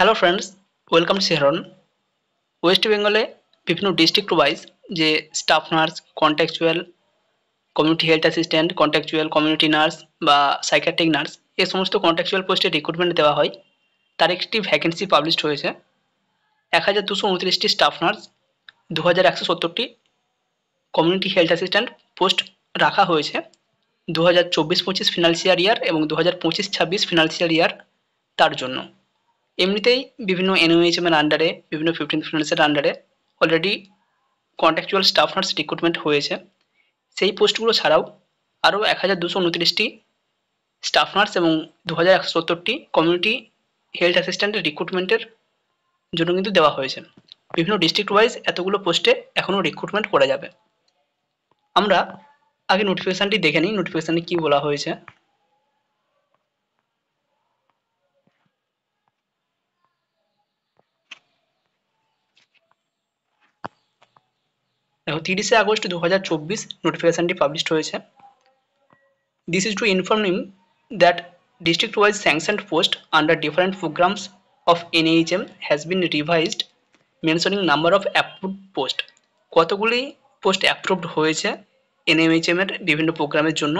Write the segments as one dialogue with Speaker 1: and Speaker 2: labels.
Speaker 1: Hello friends, welcome to শেহরন। West বেঙ্গলে বিভিন্ন ডিস্ট্রিক্ট ওয়াইজ যে staff nurse, contractual, community health assistant, contractual community nurse বা psychiatric nurse এই সমস্ত কন্ট্যাকচুয়াল পোস্টে রিক্রুটমেন্ট দেওয়া হয়। তার একটি ভ্যাকেন্সি পাবলিশড হয়েছে। 1229টি স্টাফ নার্স, 2170টি কমিউনিটি হেলথ অ্যাসিস্ট্যান্ট পোস্ট রাখা হয়েছে 2024-25 ফিনান্সিয়াল ইয়ার এবং 2025-26 ফিনান্সিয়াল ইয়ার তার জন্য। এমনিতেই বিভিন্ন এনওএইচএম এর আন্ডারে, বিভিন্ন 15 ফিনান্সের আন্ডারে already contractual staff nurse recruitment হয়েছে। সেই পোস্টগুলো ছাড়াও আরও 1229টি স্টাফ নার্স এবং 2170টি কমিউনিটি হেলথ অ্যাসিস্ট্যান্টের রিক্রুটমেন্টের জন্য কিন্তু দেওয়া হয়েছে। বিভিন্ন ডিস্ট্রিক্ট ওয়াইজ এতগুলো পোস্টে এখনও রিক্রুটমেন্ট করা যাবে। আমরা আগে নোটিফিকেশানটি দেখে নিই, নোটিফিকেশানে কী বলা হয়েছে। দেখো, 30শে আগস্ট 2024 নোটিফিকেশানটি পাবলিশড হয়েছে। This is to inform him that district-wise sanctioned post under different programs of NHM has been revised, mentioning number of approved post. কতগুলি পোস্ট অ্যাপ্রুভড হয়েছে এনএমএইচএম এর বিভিন্ন প্রোগ্রামের জন্য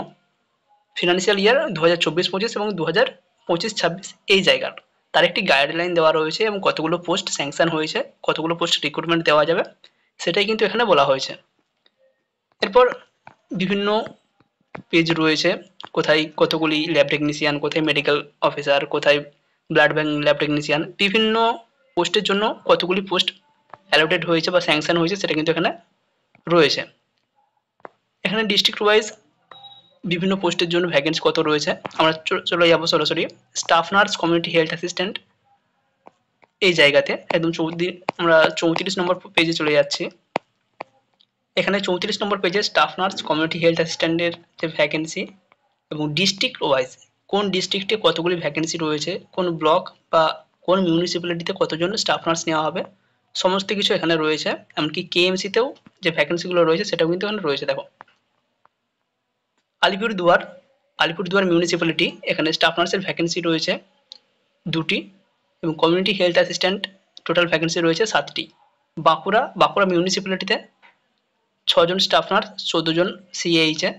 Speaker 1: ফিনান্সিয়াল ইয়ার 2024-25 এবং 2025-26 এই জায়গার তার একটি গাইডলাইন দেওয়া রয়েছে এবং কতগুলো পোস্ট স্যাংশন হয়েছে, কতগুলো পোস্ট রিক্রুটমেন্ট দেওয়া যাবে সেটাই কিন্তু এখানে বলা হয়েছে। এরপর বিভিন্ন পেজ রয়েছে, কোথায় কতগুলি ল্যাব টেকনিশিয়ান, কোথায় মেডিকেল অফিসার, কোথায় ব্লাড ব্যাঙ্ক ল্যাব টেকনিশিয়ান, বিভিন্ন পোস্টের জন্য কতগুলি পোস্ট অ্যালোটেড হয়েছে বা স্যাংশন হয়েছে সেটা কিন্তু এখানে রয়েছে। এখানে ডিস্ট্রিক্ট ওয়াইজ বিভিন্ন পোস্টের জন্য ভ্যাকেন্সি কত রয়েছে আমরা চলে যাবো সরাসরি staff nurse community health assistant এই জায়গাতে। একদম আমরা 34 নম্বর পেজে চলে যাচ্ছি। এখানে 34 নম্বর পেজে স্টাফ নার্স কমিউনিটি হেলথ অ্যাসিস্ট্যান্টের যে ভ্যাকেন্সি এবং ডিস্ট্রিক্ট ওয়াইজ কোন ডিস্ট্রিক্টে কতগুলি ভ্যাকেন্সি রয়েছে, কোন ব্লক বা কোন মিউনিসিপ্যালিটিতে কতজন স্টাফ নার্স নেওয়া হবে, সমস্ত কিছু এখানে রয়েছে। এমনকি কেএমসিতেও যে ভ্যাকেন্সিগুলো রয়েছে সেটাও কিন্তু এখানে রয়েছে। দেখো, আলিপুরদুয়ার মিউনিসিপ্যালিটি, এখানে স্টাফ নার্সের ভ্যাকেন্সি রয়েছে 2টি এবং community health assistant total vacancy রয়েছে 7টি। বাঁকুড়া মিউনিসিপ্যালিটিতে 6জন স্টাফ নার্স, 14 জন সিএইচে।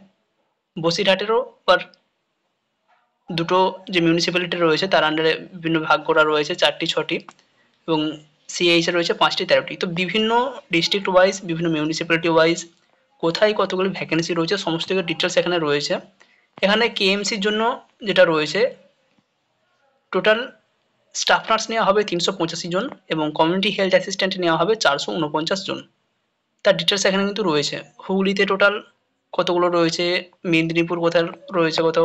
Speaker 1: বসিরহাটেরও পর দুটো যে মিউনিসিপ্যালিটি রয়েছে তার আন্ডারে বিভিন্ন ভাগ করা রয়েছে 4টি 6টি এবং সিএইচে রয়েছে 5টি 13টি। তো বিভিন্ন ডিস্ট্রিক্ট ওয়াইজ, বিভিন্ন মিউনিসিপ্যালিটি ওয়াইজ কোথায় কতগুলি ভ্যাকেন্সি রয়েছে সমস্ত কিছু ডিটেলস এখানে রয়েছে। এখানে কেএমসির জন্য যেটা রয়েছে টোটাল স্টাফ নার্স নেওয়া হবে 385 জন এবং কমিউনিটি হেলথ অ্যাসিস্ট্যান্ট নেওয়া হবে 449 জন। তার ডিটেলস এখানে কিন্তু রয়েছে। হুগলিতে টোটাল কতগুলো রয়েছে, মেদিনীপুর কোথায় রয়েছে কত,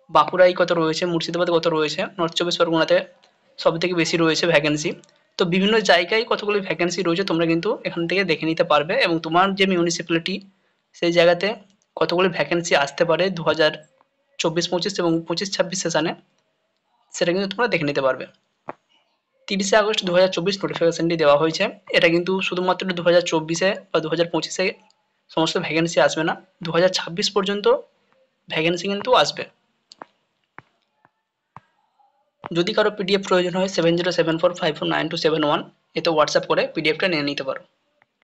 Speaker 1: বাঁকুড়ায় কত রয়েছে, মুর্শিদাবাদে কত রয়েছে, নর্থ 24 পরগনাতে সবথেকে বেশি রয়েছে ভ্যাকেন্সি। তো বিভিন্ন জায়গায় কতগুলি ভ্যাকেন্সি রয়েছে তোমরা কিন্তু এখান থেকে দেখে নিতে পারবে এবং তোমার যে মিউনিসিপ্যালিটি সেই জায়গাতে কতগুলি ভ্যাকেন্সি আসতে পারে 2024-25 এবং 25-26 সেশনে সেটা কিন্তু তোমরা দেখে নিতে পারবে। 30শে আগস্ট 2024 নোটিফিকেশনটি দেওয়া হয়েছে। এটা কিন্তু শুধুমাত্র 2024-এ বা 2025-এ সমস্ত ভ্যাকেন্সি আসবে না, 2026 পর্যন্ত ভ্যাকেন্সি কিন্তু আসবে। যদি কারো পিডিএফ প্রয়োজন হয় 7074549271 এতে হোয়াটসঅ্যাপ করে পিডিএফটা নিয়ে নিতে পারো।